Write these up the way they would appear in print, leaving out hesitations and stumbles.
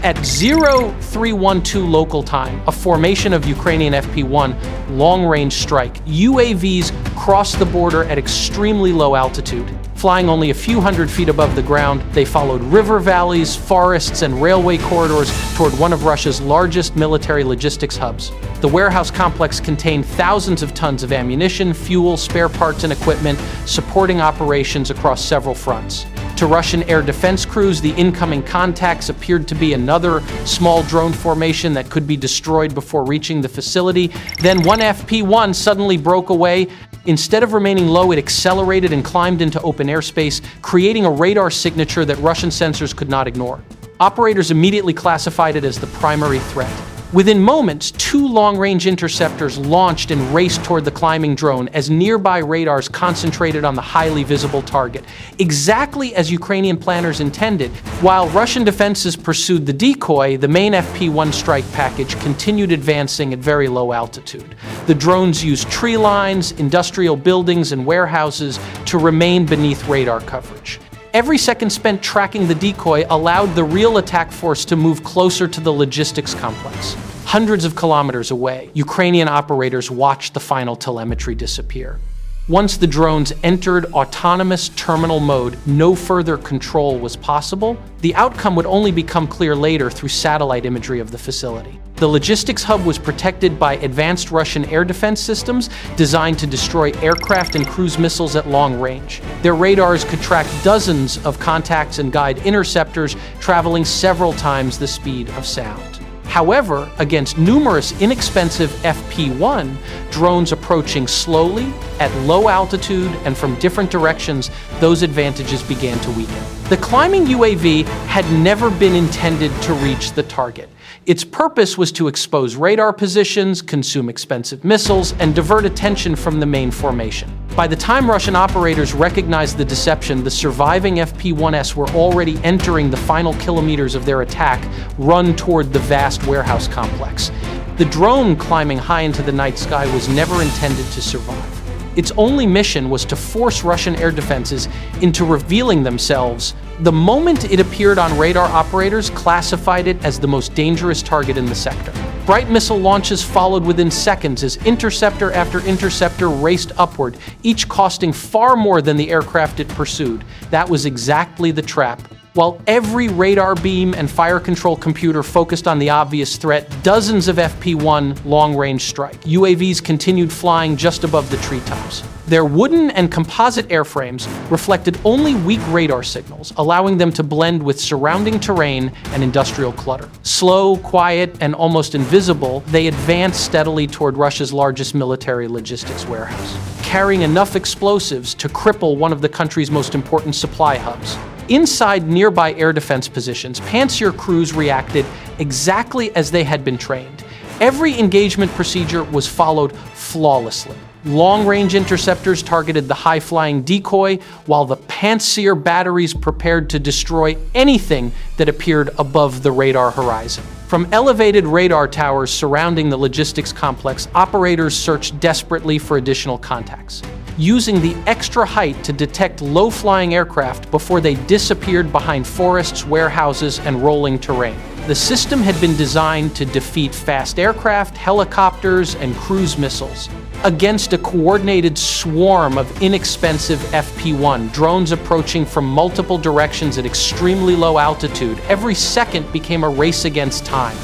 At 0312 local time, a formation of Ukrainian FP-1 long-range strike, UAVs crossed the border at extremely low altitude. Flying only a few hundred feet above the ground, they followed river valleys, forests, and railway corridors toward one of Russia's largest military logistics hubs. The warehouse complex contained thousands of tons of ammunition, fuel, spare parts, and equipment, supporting operations across several fronts. To Russian air defense crews, the incoming contacts appeared to be another small drone formation that could be destroyed before reaching the facility. Then one FP-1 suddenly broke away. Instead of remaining low, it accelerated and climbed into open airspace, creating a radar signature that Russian sensors could not ignore. Operators immediately classified it as the primary threat. Within moments, 2 long-range interceptors launched and raced toward the climbing drone as nearby radars concentrated on the highly visible target, exactly as Ukrainian planners intended. While Russian defenses pursued the decoy, the main FP-1 strike package continued advancing at very low altitude. The drones used tree lines, industrial buildings, and warehouses to remain beneath radar coverage. Every second spent tracking the decoy allowed the real attack force to move closer to the logistics complex. Hundreds of kilometers away, Ukrainian operators watched the final telemetry disappear. Once the drones entered autonomous terminal mode, no further control was possible. The outcome would only become clear later through satellite imagery of the facility. The logistics hub was protected by advanced Russian air defense systems designed to destroy aircraft and cruise missiles at long range. Their radars could track dozens of contacts and guide interceptors traveling several times the speed of sound. However, against numerous inexpensive FP-1 drones approaching slowly, at low altitude, and from different directions, those advantages began to weaken. The climbing UAV had never been intended to reach the target. Its purpose was to expose radar positions, consume expensive missiles, and divert attention from the main formation. By the time Russian operators recognized the deception, the surviving FP-1s were already entering the final kilometers of their attack, run toward the vast warehouse complex. The drone climbing high into the night sky was never intended to survive. Its only mission was to force Russian air defenses into revealing themselves. The moment it appeared on radar, operators classified it as the most dangerous target in the sector. Bright missile launches followed within seconds as interceptor after interceptor raced upward, each costing far more than the aircraft it pursued. That was exactly the trap. While every radar beam and fire control computer focused on the obvious threat, dozens of FP-1 long-range strike UAVs continued flying just above the treetops. Their wooden and composite airframes reflected only weak radar signals, allowing them to blend with surrounding terrain and industrial clutter. Slow, quiet, and almost invisible, they advanced steadily toward Russia's largest military logistics warehouse, carrying enough explosives to cripple one of the country's most important supply hubs. Inside nearby air defense positions, Pantsir crews reacted exactly as they had been trained. Every engagement procedure was followed flawlessly. Long-range interceptors targeted the high-flying decoy, while the Pantsir batteries prepared to destroy anything that appeared above the radar horizon. From elevated radar towers surrounding the logistics complex, operators searched desperately for additional contacts, using the extra height to detect low-flying aircraft before they disappeared behind forests, warehouses, and rolling terrain. The system had been designed to defeat fast aircraft, helicopters, and cruise missiles. Against a coordinated swarm of inexpensive FP-1 drones approaching from multiple directions at extremely low altitude, every second became a race against time.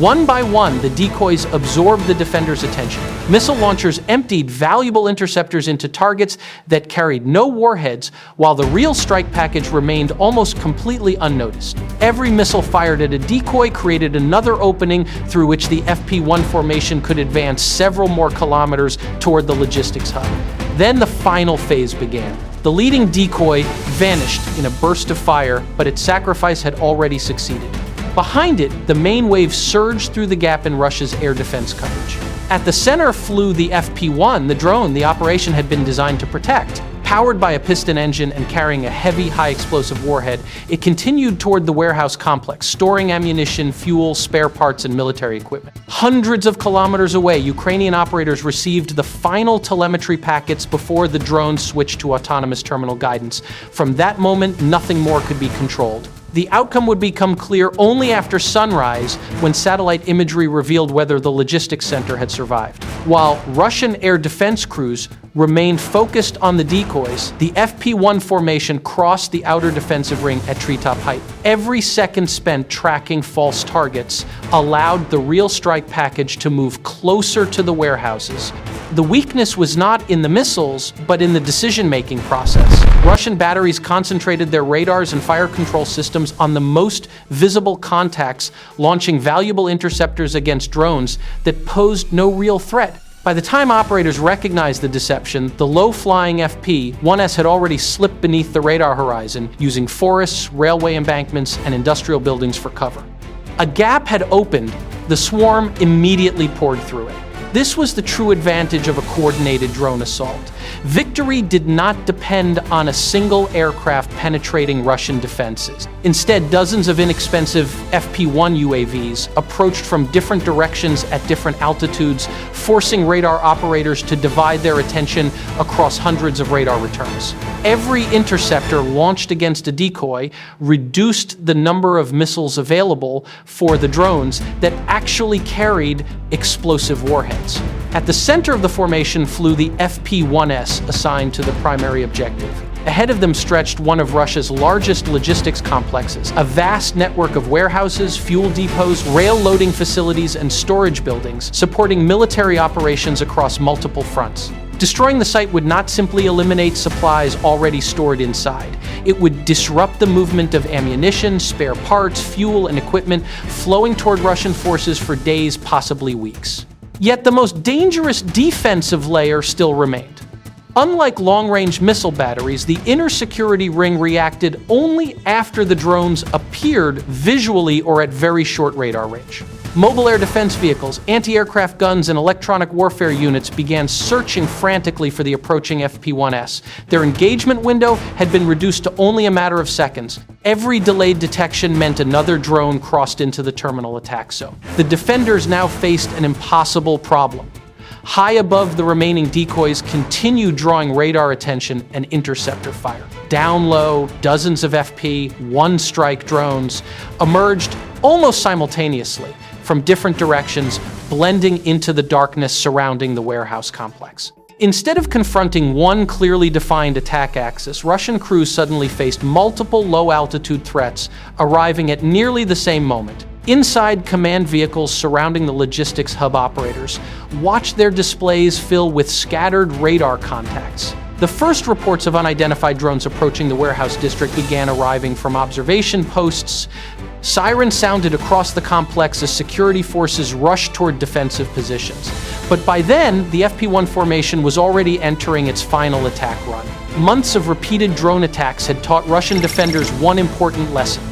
One by one, the decoys absorbed the defenders' attention. Missile launchers emptied valuable interceptors into targets that carried no warheads, while the real strike package remained almost completely unnoticed. Every missile fired at a decoy created another opening through which the FP-1 formation could advance several more kilometers toward the logistics hub. Then the final phase began. The leading decoy vanished in a burst of fire, but its sacrifice had already succeeded. Behind it, the main wave surged through the gap in Russia's air defense coverage. At the center flew the FP-1, the drone the operation had been designed to protect. Powered by a piston engine and carrying a heavy, high-explosive warhead, it continued toward the warehouse complex, storing ammunition, fuel, spare parts, and military equipment. Hundreds of kilometers away, Ukrainian operators received the final telemetry packets before the drone switched to autonomous terminal guidance. From that moment, nothing more could be controlled. The outcome would become clear only after sunrise, when satellite imagery revealed whether the logistics center had survived. While Russian air defense crews remained focused on the decoys, the FP-1 formation crossed the outer defensive ring at treetop height. Every second spent tracking false targets allowed the real strike package to move closer to the warehouses. The weakness was not in the missiles, but in the decision-making process. Russian batteries concentrated their radars and fire control systems on the most visible contacts, launching valuable interceptors against drones that posed no real threat. By the time operators recognized the deception, the low-flying FP-1S had already slipped beneath the radar horizon, using forests, railway embankments, and industrial buildings for cover. A gap had opened. The swarm immediately poured through it. This was the true advantage of a coordinated drone assault. Victory did not depend on a single aircraft penetrating Russian defenses. Instead, dozens of inexpensive FP-1 UAVs approached from different directions at different altitudes, forcing radar operators to divide their attention across hundreds of radar returns. Every interceptor launched against a decoy reduced the number of missiles available for the drones that actually carried explosive warheads. At the center of the formation flew the FP-1S, assigned to the primary objective. Ahead of them stretched one of Russia's largest logistics complexes, a vast network of warehouses, fuel depots, rail loading facilities, and storage buildings, supporting military operations across multiple fronts. Destroying the site would not simply eliminate supplies already stored inside. It would disrupt the movement of ammunition, spare parts, fuel, and equipment flowing toward Russian forces for days, possibly weeks. Yet the most dangerous defensive layer still remained. Unlike long-range missile batteries, the inner security ring reacted only after the drones appeared visually or at very short radar range. Mobile air defense vehicles, anti-aircraft guns, and electronic warfare units began searching frantically for the approaching FP-1S. Their engagement window had been reduced to only a matter of seconds. Every delayed detection meant another drone crossed into the terminal attack zone. The defenders now faced an impossible problem. High above the remaining decoys continued drawing radar attention and interceptor fire. Down low, dozens of FP-1 strike drones emerged almost simultaneously from different directions, blending into the darkness surrounding the warehouse complex. Instead of confronting one clearly defined attack axis, Russian crews suddenly faced multiple low-altitude threats arriving at nearly the same moment. Inside command vehicles surrounding the logistics hub operators watched their displays fill with scattered radar contacts. The first reports of unidentified drones approaching the warehouse district began arriving from observation posts. Sirens sounded across the complex as security forces rushed toward defensive positions. But by then, the FP-1 formation was already entering its final attack run. Months of repeated drone attacks had taught Russian defenders one important lesson.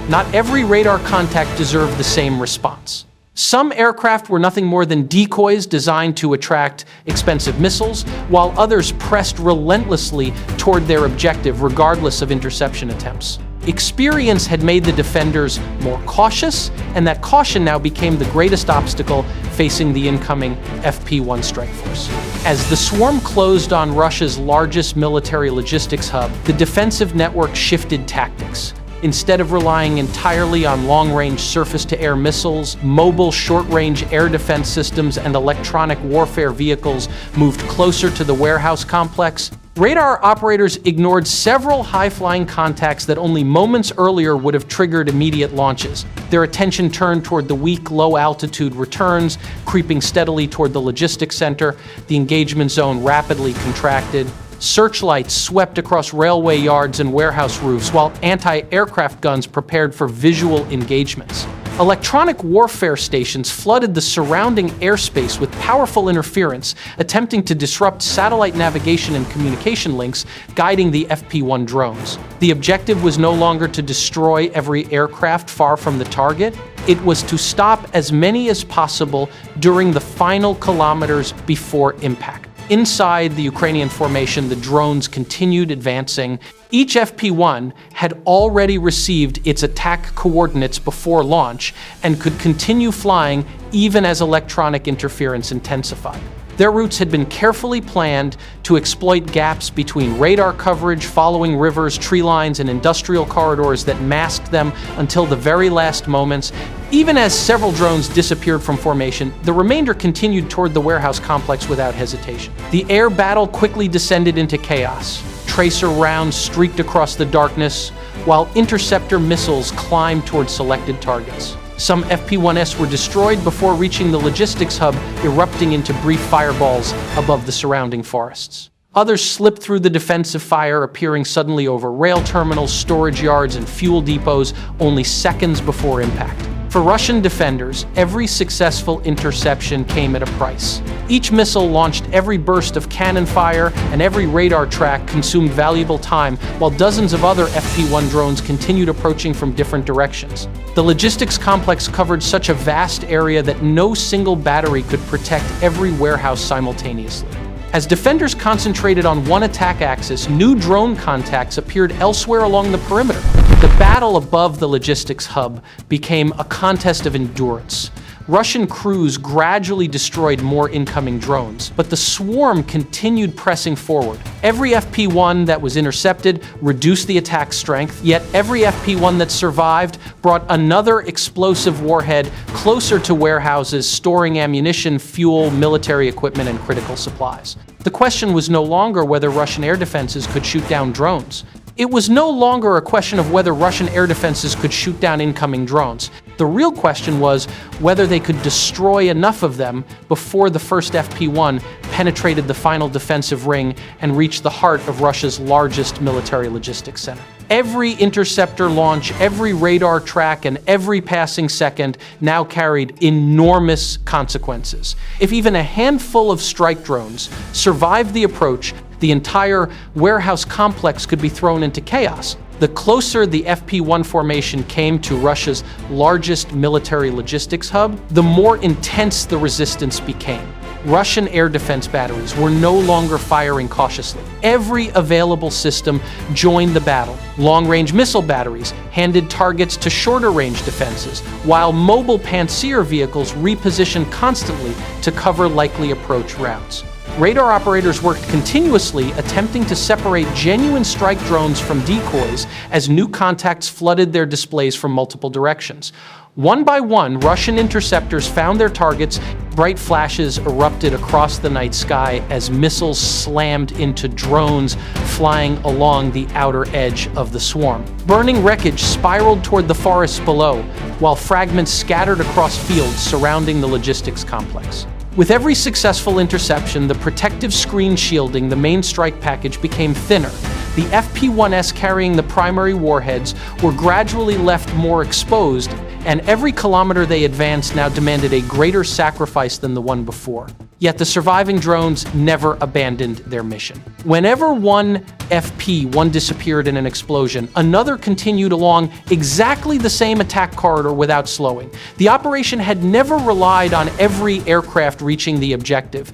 Not every radar contact deserved the same response. Some aircraft were nothing more than decoys designed to attract expensive missiles, while others pressed relentlessly toward their objective regardless of interception attempts. Experience had made the defenders more cautious, and that caution now became the greatest obstacle facing the incoming FP-1 strike force. As the swarm closed on Russia's largest military logistics hub, the defensive network shifted tactics. Instead of relying entirely on long-range surface-to-air missiles, mobile short-range air defense systems and electronic warfare vehicles moved closer to the warehouse complex. Radar operators ignored several high-flying contacts that only moments earlier would have triggered immediate launches. Their attention turned toward the weak, low-altitude returns, creeping steadily toward the logistics center. The engagement zone rapidly contracted. Searchlights swept across railway yards and warehouse roofs, while anti-aircraft guns prepared for visual engagements. Electronic warfare stations flooded the surrounding airspace with powerful interference, attempting to disrupt satellite navigation and communication links, guiding the FP-1 drones. The objective was no longer to destroy every aircraft far from the target. It was to stop as many as possible during the final kilometers before impact. Inside the Ukrainian formation, the drones continued advancing. Each FP-1 had already received its attack coordinates before launch and could continue flying even as electronic interference intensified. Their routes had been carefully planned to exploit gaps between radar coverage, following rivers, tree lines, and industrial corridors that masked them until the very last moments. Even as several drones disappeared from formation, the remainder continued toward the warehouse complex without hesitation. The air battle quickly descended into chaos. Tracer rounds streaked across the darkness, while interceptor missiles climbed toward selected targets. Some FP-1s were destroyed before reaching the logistics hub, erupting into brief fireballs above the surrounding forests. Others slipped through the defensive fire, appearing suddenly over rail terminals, storage yards, and fuel depots only seconds before impact. For Russian defenders, every successful interception came at a price. Each missile launched, every burst of cannon fire, and every radar track consumed valuable time, while dozens of other FP-1 drones continued approaching from different directions. The logistics complex covered such a vast area that no single battery could protect every warehouse simultaneously. As defenders concentrated on one attack axis, new drone contacts appeared elsewhere along the perimeter. The battle above the logistics hub became a contest of endurance. Russian crews gradually destroyed more incoming drones, but the swarm continued pressing forward. Every FP-1 that was intercepted reduced the attack strength, yet every FP-1 that survived brought another explosive warhead closer to warehouses storing ammunition, fuel, military equipment, and critical supplies. The question was no longer whether Russian air defenses could shoot down drones. It was no longer a question of whether Russian air defenses could shoot down incoming drones. The real question was whether they could destroy enough of them before the first FP-1 penetrated the final defensive ring and reached the heart of Russia's largest military logistics center. Every interceptor launch, every radar track, and every passing second now carried enormous consequences. If even a handful of strike drones survived the approach, the entire warehouse complex could be thrown into chaos. The closer the FP-1 formation came to Russia's largest military logistics hub, the more intense the resistance became. Russian air defense batteries were no longer firing cautiously. Every available system joined the battle. Long-range missile batteries handed targets to shorter-range defenses, while mobile Pantsir vehicles repositioned constantly to cover likely approach routes. Radar operators worked continuously, attempting to separate genuine strike drones from decoys as new contacts flooded their displays from multiple directions. One by one, Russian interceptors found their targets. Bright flashes erupted across the night sky as missiles slammed into drones flying along the outer edge of the swarm. Burning wreckage spiraled toward the forests below, while fragments scattered across fields surrounding the logistics complex. With every successful interception, the protective screen shielding the main strike package became thinner. The FP-1s carrying the primary warheads were gradually left more exposed, and every kilometer they advanced now demanded a greater sacrifice than the one before. Yet the surviving drones never abandoned their mission. Whenever one FP-1 disappeared in an explosion, another continued along exactly the same attack corridor without slowing. The operation had never relied on every aircraft reaching the objective.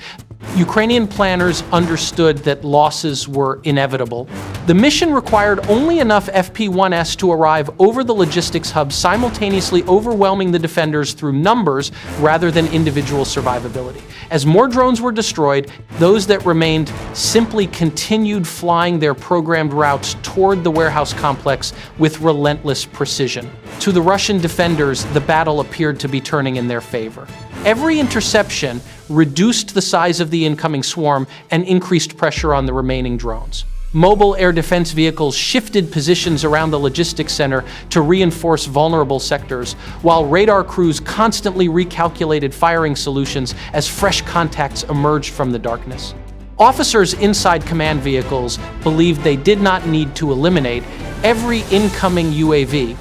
Ukrainian planners understood that losses were inevitable. The mission required only enough FP-1s to arrive over the logistics hub, simultaneously overwhelming the defenders through numbers rather than individual survivability. As more drones were destroyed, those that remained simply continued flying their programmed routes toward the warehouse complex with relentless precision. To the Russian defenders, the battle appeared to be turning in their favor. Every interception reduced the size of the incoming swarm and increased pressure on the remaining drones. Mobile air defense vehicles shifted positions around the logistics center to reinforce vulnerable sectors, while radar crews constantly recalculated firing solutions as fresh contacts emerged from the darkness. Officers inside command vehicles believed they did not need to eliminate every incoming UAV.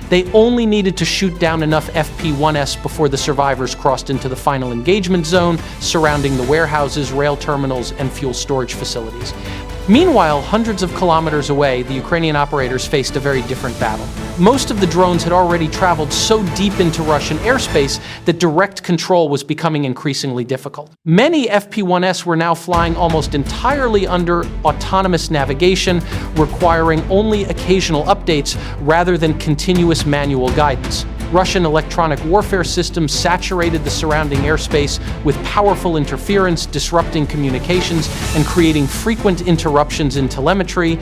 They only needed to shoot down enough FP-1s before the survivors crossed into the final engagement zone surrounding the warehouses, rail terminals, and fuel storage facilities. Meanwhile, hundreds of kilometers away, the Ukrainian operators faced a very different battle. Most of the drones had already traveled so deep into Russian airspace that direct control was becoming increasingly difficult. Many FP-1s were now flying almost entirely under autonomous navigation, requiring only occasional updates rather than continuous manual guidance. Russian electronic warfare systems saturated the surrounding airspace with powerful interference, disrupting communications and creating frequent interruptions in telemetry.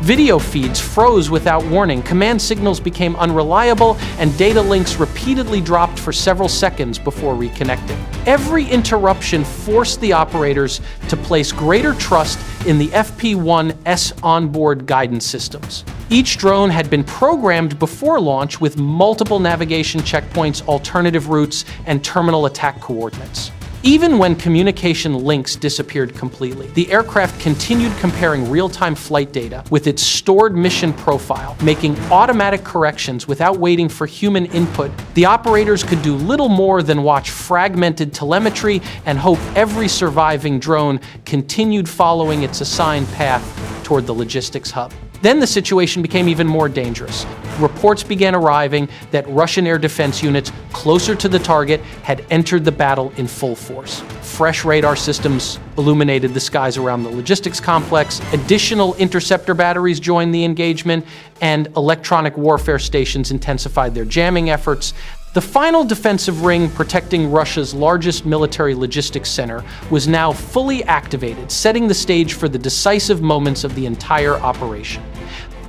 Video feeds froze without warning, command signals became unreliable, and data links repeatedly dropped for several seconds before reconnecting. Every interruption forced the operators to place greater trust in the FP-1's onboard guidance systems. Each drone had been programmed before launch with multiple navigation checkpoints, alternative routes, and terminal attack coordinates. Even when communication links disappeared completely, the aircraft continued comparing real-time flight data with its stored mission profile, making automatic corrections without waiting for human input. The operators could do little more than watch fragmented telemetry and hope every surviving drone continued following its assigned path toward the logistics hub. Then the situation became even more dangerous. Reports began arriving that Russian air defense units closer to the target had entered the battle in full force. Fresh radar systems illuminated the skies around the logistics complex, additional interceptor batteries joined the engagement, and electronic warfare stations intensified their jamming efforts. The final defensive ring protecting Russia's largest military logistics center was now fully activated, setting the stage for the decisive moments of the entire operation.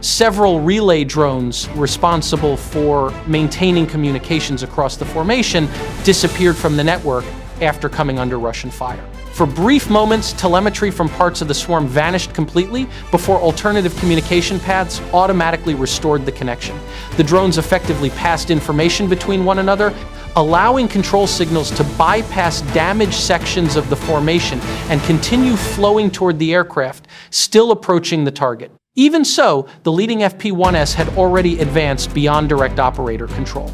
Several relay drones responsible for maintaining communications across the formation disappeared from the network after coming under Russian fire. For brief moments, telemetry from parts of the swarm vanished completely before alternative communication paths automatically restored the connection. The drones effectively passed information between one another, allowing control signals to bypass damaged sections of the formation and continue flowing toward the aircraft, still approaching the target. Even so, the leading FP-1s had already advanced beyond direct operator control.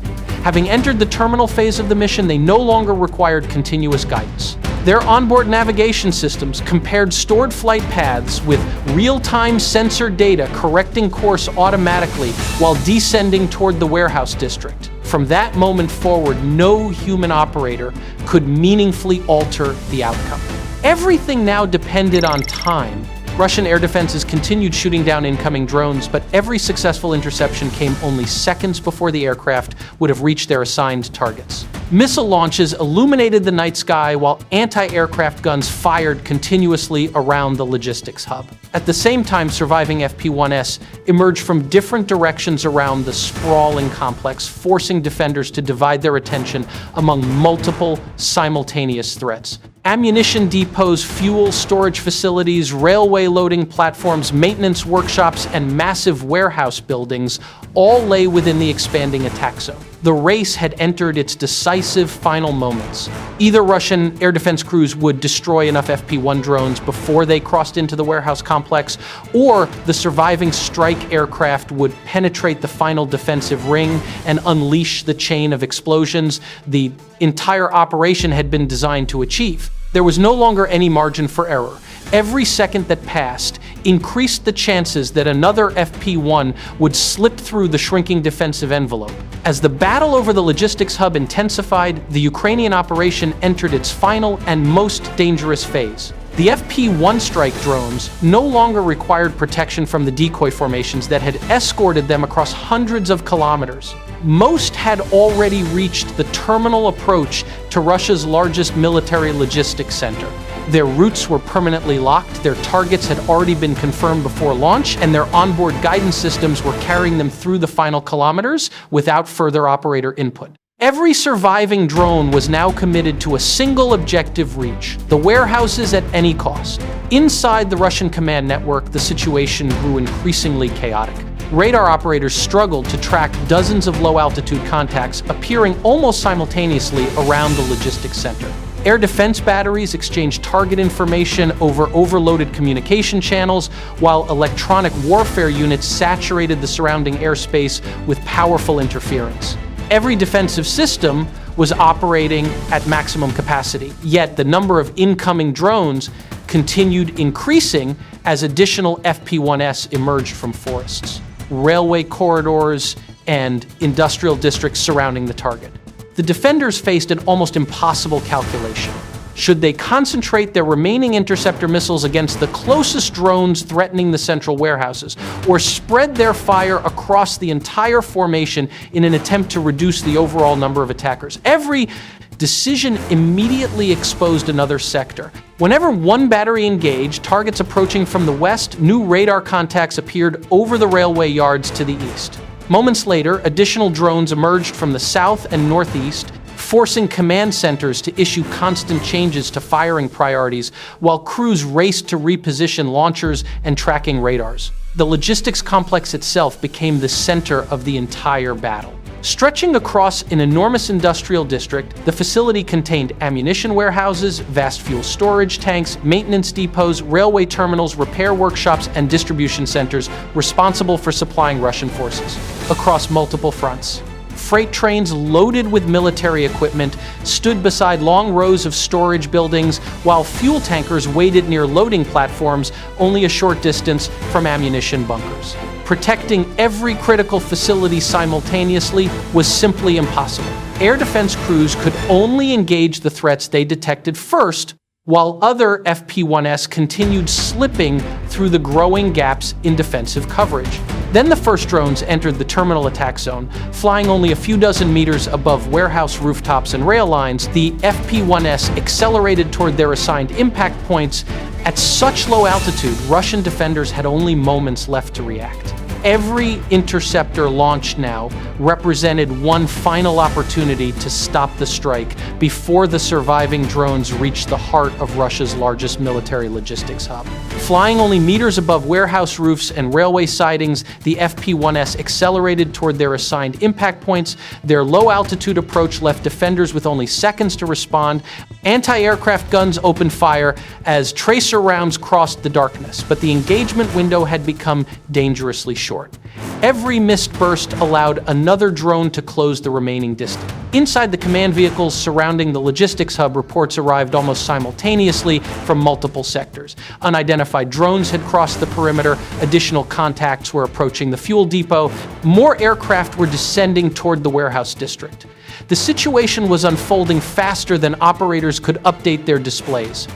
Having entered the terminal phase of the mission, they no longer required continuous guidance. Their onboard navigation systems compared stored flight paths with real-time sensor data, correcting course automatically while descending toward the warehouse district. From that moment forward, no human operator could meaningfully alter the outcome. Everything now depended on time. Russian air defenses continued shooting down incoming drones, but every successful interception came only seconds before the aircraft would have reached their assigned targets. Missile launches illuminated the night sky while anti-aircraft guns fired continuously around the logistics hub. At the same time, surviving FP-1s emerged from different directions around the sprawling complex, forcing defenders to divide their attention among multiple simultaneous threats. Ammunition depots, fuel storage facilities, railway loading platforms, maintenance workshops, and massive warehouse buildings all lay within the expanding attack zone. The race had entered its decisive final moments. Either Russian air defense crews would destroy enough FP-1 drones before they crossed into the warehouse complex, or the surviving strike aircraft would penetrate the final defensive ring and unleash the chain of explosions the entire operation had been designed to achieve. There was no longer any margin for error. Every second that passed increased the chances that another FP-1 would slip through the shrinking defensive envelope. As the battle over the logistics hub intensified, the Ukrainian operation entered its final and most dangerous phase. The FP-1 strike drones no longer required protection from the decoy formations that had escorted them across hundreds of kilometers. Most had already reached the terminal approach to Russia's largest military logistics center. Their routes were permanently locked, their targets had already been confirmed before launch, and their onboard guidance systems were carrying them through the final kilometers without further operator input. Every surviving drone was now committed to a single objective reach: the warehouses at any cost. Inside the Russian command network, the situation grew increasingly chaotic. Radar operators struggled to track dozens of low-altitude contacts appearing almost simultaneously around the logistics center. Air defense batteries exchanged target information over overloaded communication channels, while electronic warfare units saturated the surrounding airspace with powerful interference. Every defensive system was operating at maximum capacity, yet the number of incoming drones continued increasing as additional FP-1s emerged from forests, railway corridors, and industrial districts surrounding the target. The defenders faced an almost impossible calculation: Should they concentrate their remaining interceptor missiles against the closest drones threatening the central warehouses, or spread their fire across the entire formation in an attempt to reduce the overall number of attackers? Every decision immediately exposed another sector. Whenever one battery engaged, targets approaching from the west, new radar contacts appeared over the railway yards to the east. Moments later, additional drones emerged from the south and northeast, forcing command centers to issue constant changes to firing priorities, while crews raced to reposition launchers and tracking radars. The logistics complex itself became the center of the entire battle. Stretching across an enormous industrial district, the facility contained ammunition warehouses, vast fuel storage tanks, maintenance depots, railway terminals, repair workshops, and distribution centers responsible for supplying Russian forces across multiple fronts. Freight trains loaded with military equipment stood beside long rows of storage buildings, while fuel tankers waited near loading platforms only a short distance from ammunition bunkers. Protecting every critical facility simultaneously was simply impossible. Air defense crews could only engage the threats they detected first, while other FP-1s continued slipping through the growing gaps in defensive coverage. Then the first drones entered the terminal attack zone. Flying only a few dozen meters above warehouse rooftops and rail lines, the FP-1s accelerated toward their assigned impact points. At such low altitude, Russian defenders had only moments left to react. Every interceptor launched now represented one final opportunity to stop the strike before the surviving drones reached the heart of Russia's largest military logistics hub. Flying only meters above warehouse roofs and railway sidings, the FP-1s accelerated toward their assigned impact points. Their low-altitude approach left defenders with only seconds to respond. Anti-aircraft guns opened fire as tracer rounds crossed the darkness, but the engagement window had become dangerously short. Every missed burst allowed another drone to close the remaining distance. Inside the command vehicles surrounding the logistics hub, reports arrived almost simultaneously from multiple sectors. Unidentified drones had crossed the perimeter, additional contacts were approaching the fuel depot, more aircraft were descending toward the warehouse district. The situation was unfolding faster than operators could update their displays.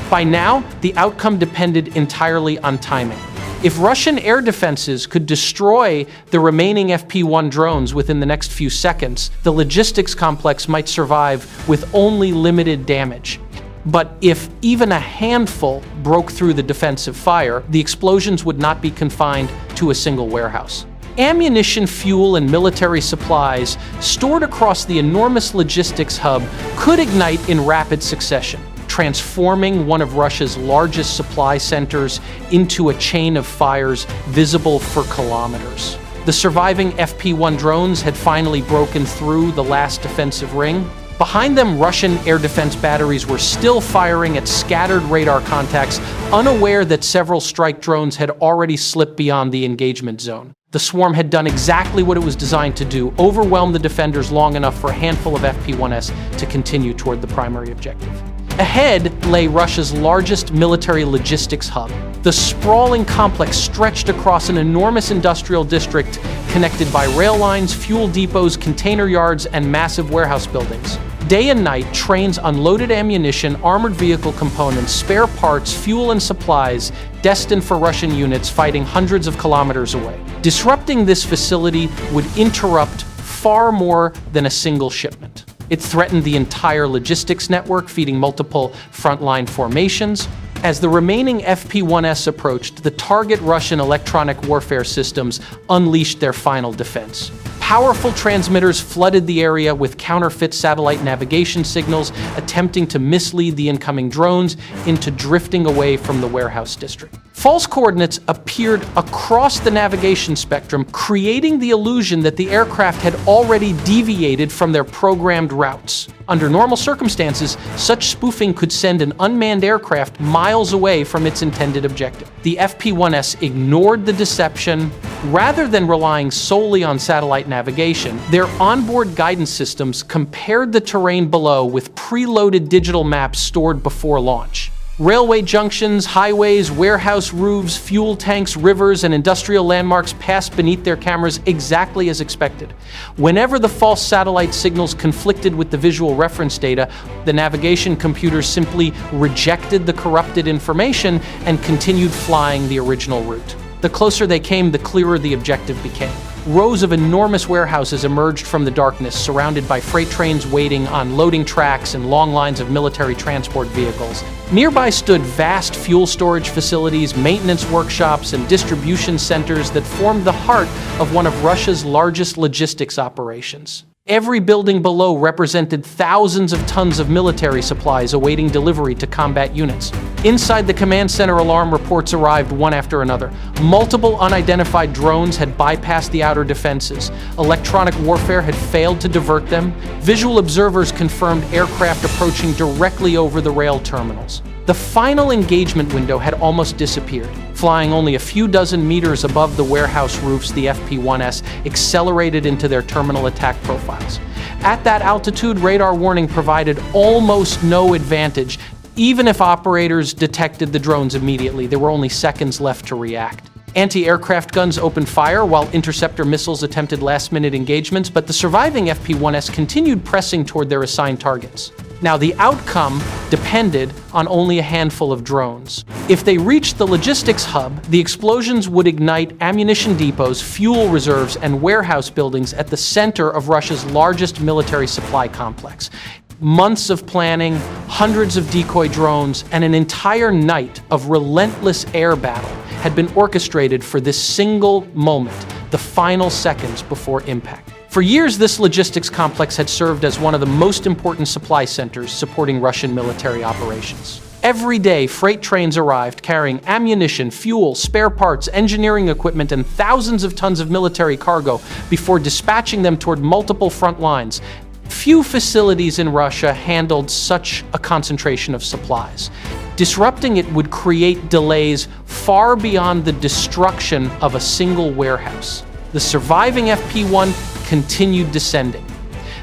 By now, the outcome depended entirely on timing. If Russian air defenses could destroy the remaining FP-1 drones within the next few seconds, the logistics complex might survive with only limited damage. But if even a handful broke through the defensive fire, the explosions would not be confined to a single warehouse. Ammunition, fuel, and military supplies stored across the enormous logistics hub could ignite in rapid succession, transforming one of Russia's largest supply centers into a chain of fires visible for kilometers. The surviving FP-1 drones had finally broken through the last defensive ring. Behind them, Russian air defense batteries were still firing at scattered radar contacts, unaware that several strike drones had already slipped beyond the engagement zone. The swarm had done exactly what it was designed to do: overwhelm the defenders long enough for a handful of FP-1s to continue toward the primary objective. Ahead lay Russia's largest military logistics hub. The sprawling complex stretched across an enormous industrial district connected by rail lines, fuel depots, container yards, and massive warehouse buildings. Day and night, trains unloaded ammunition, armored vehicle components, spare parts, fuel, and supplies destined for Russian units fighting hundreds of kilometers away. Disrupting this facility would interrupt far more than a single shipment. It threatened the entire logistics network, feeding multiple frontline formations. As the remaining FP-1s approached, the target Russian electronic warfare systems unleashed their final defense. Powerful transmitters flooded the area with counterfeit satellite navigation signals, attempting to mislead the incoming drones into drifting away from the warehouse district. False coordinates appeared across the navigation spectrum, creating the illusion that the aircraft had already deviated from their programmed routes. Under normal circumstances, such spoofing could send an unmanned aircraft miles away from its intended objective. The FP-1s ignored the deception. Rather than relying solely on satellite navigation, their onboard guidance systems compared the terrain below with preloaded digital maps stored before launch. Railway junctions, highways, warehouse roofs, fuel tanks, rivers, and industrial landmarks passed beneath their cameras exactly as expected. Whenever the false satellite signals conflicted with the visual reference data, the navigation computers simply rejected the corrupted information and continued flying the original route. The closer they came, the clearer the objective became. Rows of enormous warehouses emerged from the darkness, surrounded by freight trains waiting on loading tracks and long lines of military transport vehicles. Nearby stood vast fuel storage facilities, maintenance workshops, and distribution centers that formed the heart of one of Russia's largest logistics operations. Every building below represented thousands of tons of military supplies awaiting delivery to combat units. Inside the command center, alarm reports arrived one after another. Multiple unidentified drones had bypassed the outer defenses. Electronic warfare had failed to divert them. Visual observers confirmed aircraft approaching directly over the rail terminals. The final engagement window had almost disappeared. Flying only a few dozen meters above the warehouse roofs, the FP-1s accelerated into their terminal attack profiles. At that altitude, radar warning provided almost no advantage. Even if operators detected the drones immediately, there were only seconds left to react. Anti-aircraft guns opened fire while interceptor missiles attempted last-minute engagements, but the surviving FP-1s continued pressing toward their assigned targets. Now, the outcome depended on only a handful of drones. If they reached the logistics hub, the explosions would ignite ammunition depots, fuel reserves, and warehouse buildings at the center of Russia's largest military supply complex. Months of planning, hundreds of decoy drones, and an entire night of relentless air battle had been orchestrated for this single moment, the final seconds before impact. For years, this logistics complex had served as one of the most important supply centers supporting Russian military operations. Every day, freight trains arrived carrying ammunition, fuel, spare parts, engineering equipment, and thousands of tons of military cargo before dispatching them toward multiple front lines. Few facilities in Russia handled such a concentration of supplies. Disrupting it would create delays far beyond the destruction of a single warehouse. The surviving FP-1 continued descending.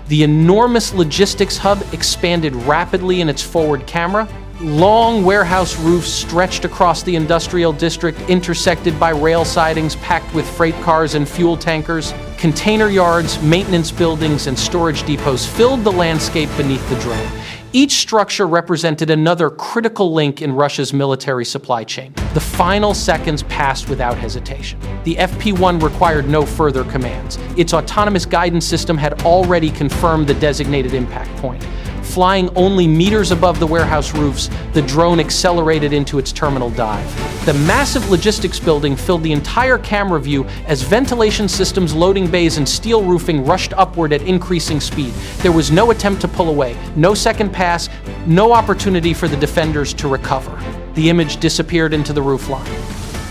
The enormous logistics hub expanded rapidly in its forward camera. Long warehouse roofs stretched across the industrial district, intersected by rail sidings packed with freight cars and fuel tankers. Container yards, maintenance buildings, and storage depots filled the landscape beneath the drone. Each structure represented another critical link in Russia's military supply chain. The final seconds passed without hesitation. The FP-1 required no further commands. Its autonomous guidance system had already confirmed the designated impact point. Flying only meters above the warehouse roofs, the drone accelerated into its terminal dive. The massive logistics building filled the entire camera view as ventilation systems, loading bays, and steel roofing rushed upward at increasing speed. There was no attempt to pull away, no second pass, no opportunity for the defenders to recover. The image disappeared into the roofline.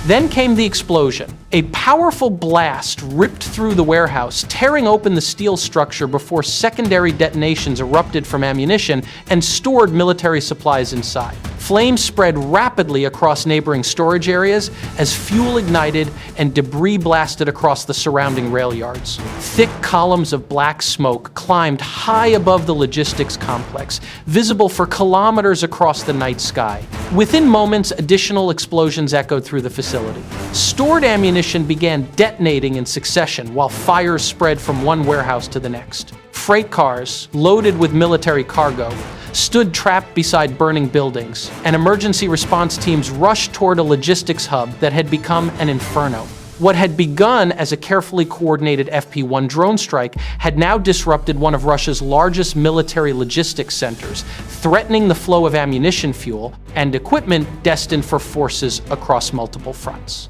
Then came the explosion. A powerful blast ripped through the warehouse, tearing open the steel structure before secondary detonations erupted from ammunition and stored military supplies inside. Flames spread rapidly across neighboring storage areas as fuel ignited and debris blasted across the surrounding rail yards. Thick columns of black smoke climbed high above the logistics complex, visible for kilometers across the night sky. Within moments, additional explosions echoed through the facility. Stored ammunition began detonating in succession while fires spread from one warehouse to the next. Freight cars, loaded with military cargo, stood trapped beside burning buildings, and emergency response teams rushed toward a logistics hub that had become an inferno. What had begun as a carefully coordinated FP-1 drone strike had now disrupted one of Russia's largest military logistics centers, threatening the flow of ammunition, fuel, and equipment destined for forces across multiple fronts.